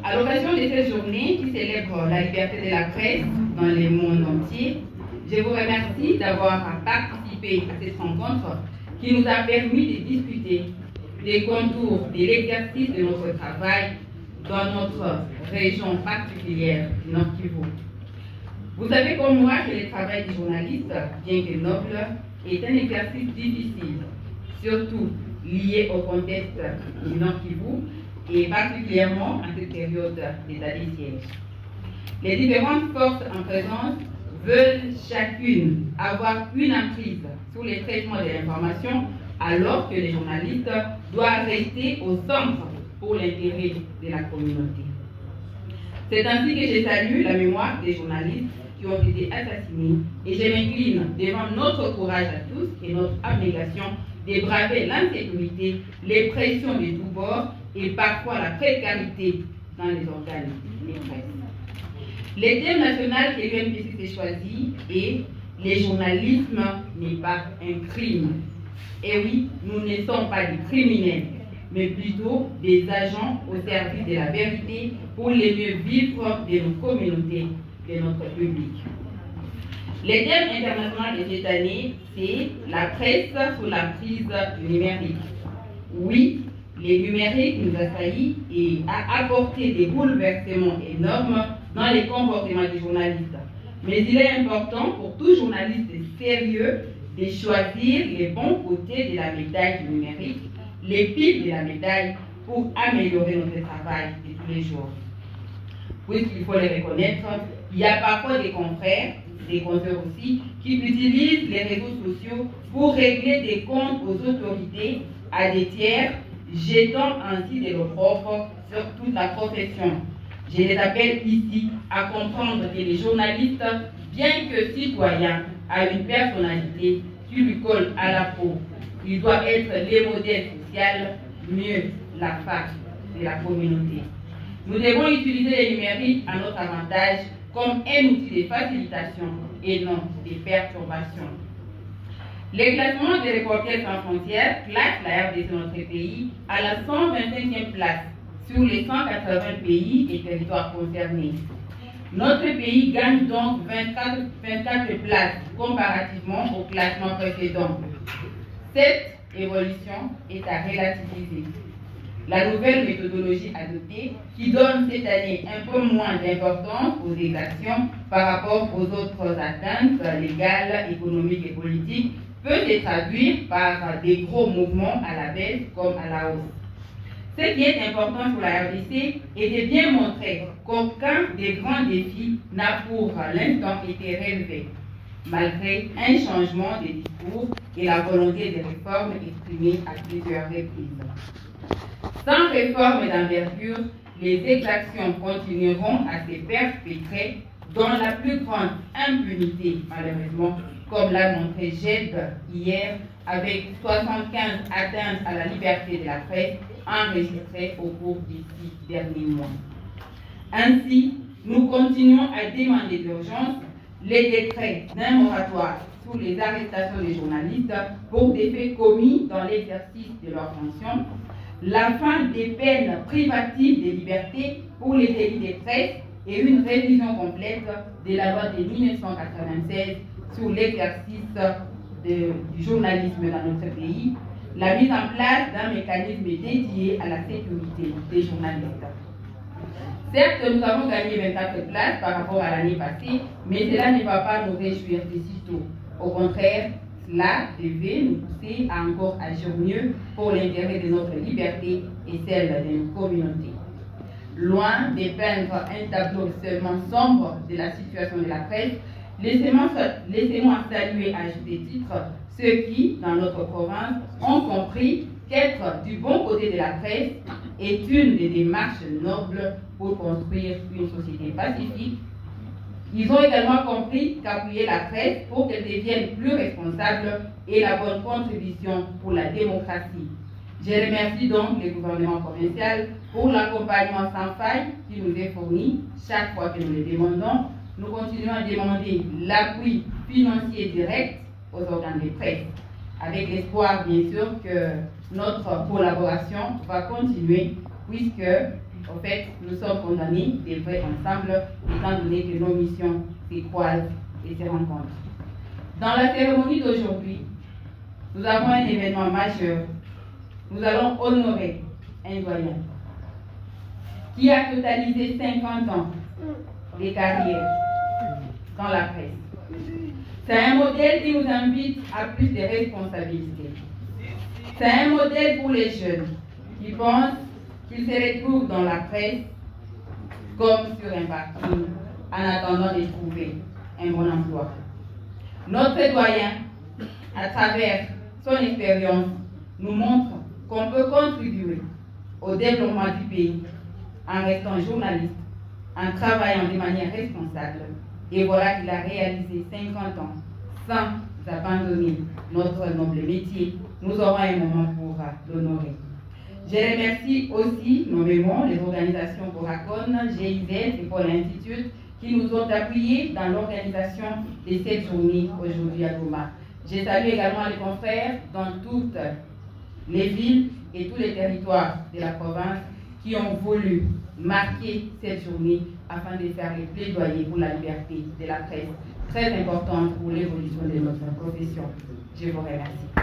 À l'occasion de cette journée qui célèbre la liberté de la presse dans le monde entier, je vous remercie d'avoir participé à cette rencontre qui nous a permis de discuter des contours de l'exercice de notre travail dans notre région particulière du Nord Kivu. Vous savez comme moi que le travail du journaliste, bien que noble, est un exercice difficile, surtout lié au contexte du Nord Kivu et particulièrement en cette période d'état de siège. Les différentes forces en présence veulent chacune avoir une emprise sur les traitements de l'information, alors que les journalistes doivent rester au centre pour l'intérêt de la communauté. C'est ainsi que je salue la mémoire des journalistes qui ont été assassinés et je m'incline devant notre courage à tous et notre abnégation de braver l'insécurité, les pressions de tous bords et parfois la précarité dans les organes de presse. Le thème national que l'UNPC s'est choisi est « Le journalisme n'est pas un crime ». Et oui, nous ne sommes pas des criminels, mais plutôt des agents au service de la vérité pour le mieux vivre de nos communautés, de notre public. Le thème international de cette année, c'est la presse sous l'emprise du numérique. Oui, le numérique nous a failli et a apporté des bouleversements énormes dans les comportements des journalistes. Mais il est important pour tout journaliste sérieux de choisir les bons côtés de la médaille du numérique, les piles de la médaille pour améliorer notre travail de tous les jours. Puisqu'il faut les reconnaître, il y a parfois des confrères, des consoeurs aussi, qui utilisent les réseaux sociaux pour régler des comptes aux autorités, à des tiers, jetant ainsi des reproches sur toute la profession. Je les appelle ici à comprendre que les journalistes, bien que citoyens, a une personnalité qui lui colle à la peau. Il doit être le modèle social, mieux la face de la communauté. Nous devons utiliser le numérique à notre avantage comme un outil de facilitation et non de perturbation. Le classement des Reporters sans frontières classe la RDC de notre pays à la 125e place sur les 180 pays et territoires concernés. Notre pays gagne donc 24 places comparativement au classement précédent. Cette évolution est à relativiser. La nouvelle méthodologie adoptée, qui donne cette année un peu moins d'importance aux exactions par rapport aux autres atteintes légales, économiques et politiques, peut se traduire par des gros mouvements à la baisse comme à la hausse. Ce qui est important pour la RDC est de bien montrer qu'aucun des grands défis n'a pour l'instant été relevé, malgré un changement de discours et la volonté de réforme exprimée à plusieurs reprises. Sans réforme d'envergure, les exactions continueront à se perpétrer dans la plus grande impunité, malheureusement, comme l'a montré GED hier, avec 75 atteintes à la liberté de la presse enregistrées au cours des 6 derniers mois. Ainsi, nous continuons à demander d'urgence les décrets d'un moratoire sur les arrestations des journalistes pour des faits commis dans l'exercice de leur fonction, la fin des peines privatives de liberté pour les délits de presse et une révision complète de la loi de 1996 sur l'exercice du journalisme dans notre pays, la mise en place d'un mécanisme dédié à la sécurité des journalistes. Certes, nous avons gagné 24 places par rapport à l'année passée, mais cela ne va pas nous réjouir de sitôt. Au contraire, cela devait nous pousser à encore agir mieux pour l'intérêt de notre liberté et celle de nos communautés. Loin de peindre un tableau seulement sombre de la situation de la presse, laissez-moi saluer à juste titre ceux qui, dans notre province, ont compris qu'être du bon côté de la presse est une des démarches nobles pour construire une société pacifique. Ils ont également compris qu'appuyer la presse pour qu'elle devienne plus responsable est la bonne contribution pour la démocratie. Je remercie donc le gouvernement provincial pour l'accompagnement sans faille qui nous est fourni chaque fois que nous le demandons. Nous continuons à demander l'appui financier direct aux organes de presse, avec l'espoir bien sûr que notre collaboration va continuer, puisque au fait, nous sommes condamnés d'œuvrer ensemble, étant donné que nos missions se croisent et se rencontrent. Dans la cérémonie d'aujourd'hui, nous avons un événement majeur. Nous allons honorer un doyen qui a totalisé 50 ans de carrière dans la presse. C'est un modèle qui nous invite à plus de responsabilités. C'est un modèle pour les jeunes qui pensent qu'ils se retrouvent dans la presse comme sur un parking en attendant de trouver un bon emploi. Notre doyen, à travers son expérience, nous montre qu'on peut contribuer au développement du pays en restant journaliste, en travaillant de manière responsable. Et voilà qu'il a réalisé 50 ans sans abandonner notre noble métier. Nous aurons un moment pour l'honorer. Je remercie aussi nommément les organisations Boracon, GIZ et Paul Institute qui nous ont appuyés dans l'organisation de cette journée aujourd'hui à Goma. Je salue également les confrères dans toutes les villes et tous les territoires de la province qui ont voulu marquer cette journée afin de faire les plaidoyers pour la liberté de la presse, très importante pour l'évolution de notre profession. Je vous remercie.